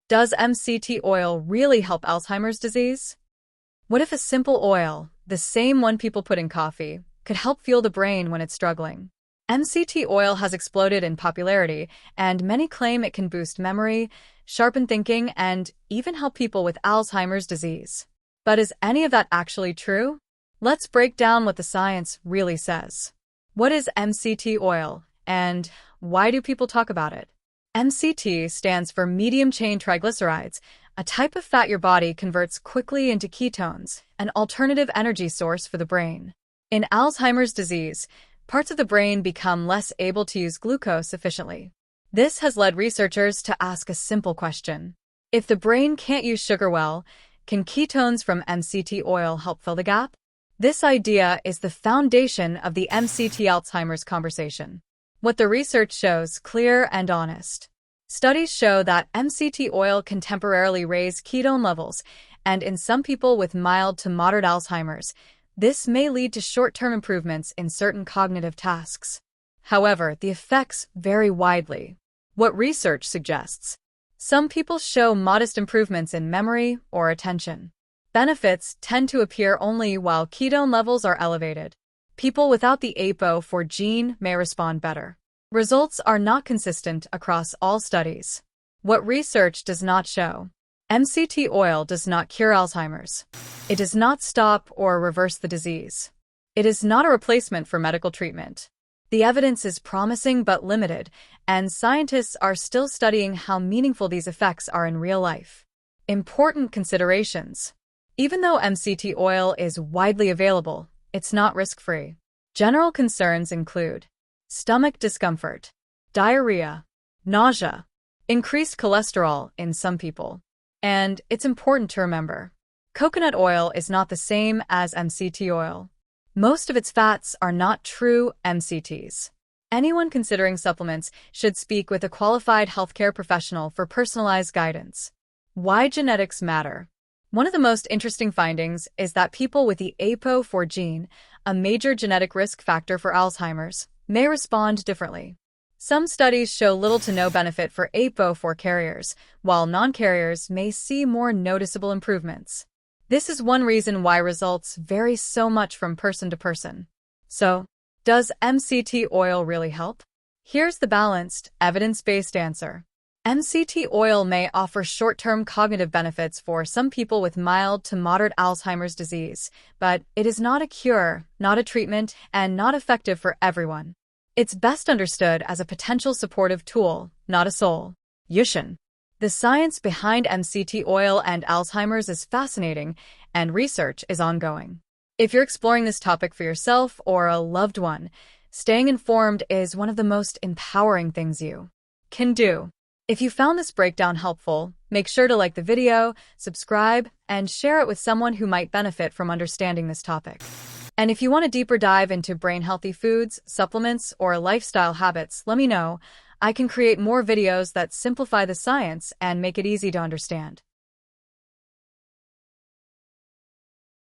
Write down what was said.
Does MCT oil really help Alzheimer's disease? What if a simple oil, the same one people put in coffee, could help fuel the brain when it's struggling? MCT oil has exploded in popularity, and many claim it can boost memory, sharpen thinking, and even help people with Alzheimer's disease. But is any of that actually true? Let's break down what the science really says. What is MCT oil, and why do people talk about it? MCT stands for medium-chain triglycerides, a type of fat your body converts quickly into ketones, an alternative energy source for the brain. In Alzheimer's disease, parts of the brain become less able to use glucose efficiently. This has led researchers to ask a simple question. If the brain can't use sugar well, can ketones from MCT oil help fill the gap? This idea is the foundation of the MCT Alzheimer's conversation. What the research shows, clear and honest. Studies show that MCT oil can temporarily raise ketone levels, and in some people with mild to moderate Alzheimer's, this may lead to short-term improvements in certain cognitive tasks. However, the effects vary widely. What research suggests? Some people show modest improvements in memory or attention. Benefits tend to appear only while ketone levels are elevated. People without the APO4 gene may respond better. Results are not consistent across all studies. What research does not show? MCT oil does not cure Alzheimer's. It does not stop or reverse the disease. It is not a replacement for medical treatment. The evidence is promising but limited, and scientists are still studying how meaningful these effects are in real life. Important considerations. Even though MCT oil is widely available, it's not risk-free. General concerns include stomach discomfort, diarrhea, nausea, increased cholesterol in some people. And it's important to remember, coconut oil is not the same as MCT oil. Most of its fats are not true MCTs. Anyone considering supplements should speak with a qualified healthcare professional for personalized guidance. Why genetics matter? One of the most interesting findings is that people with the APO4 gene, a major genetic risk factor for Alzheimer's, may respond differently. Some studies show little to no benefit for APO4 carriers, while non-carriers may see more noticeable improvements. This is one reason why results vary so much from person to person. So, does MCT oil really help? Here's the balanced, evidence-based answer. MCT oil may offer short-term cognitive benefits for some people with mild to moderate Alzheimer's disease, but it is not a cure, not a treatment, and not effective for everyone. It's best understood as a potential supportive tool, not a solution. The science behind MCT oil and Alzheimer's is fascinating, and research is ongoing. If you're exploring this topic for yourself or a loved one, staying informed is one of the most empowering things you can do. If you found this breakdown helpful, make sure to like the video, subscribe, and share it with someone who might benefit from understanding this topic. And if you want a deeper dive into brain-healthy foods, supplements, or lifestyle habits, let me know. I can create more videos that simplify the science and make it easy to understand.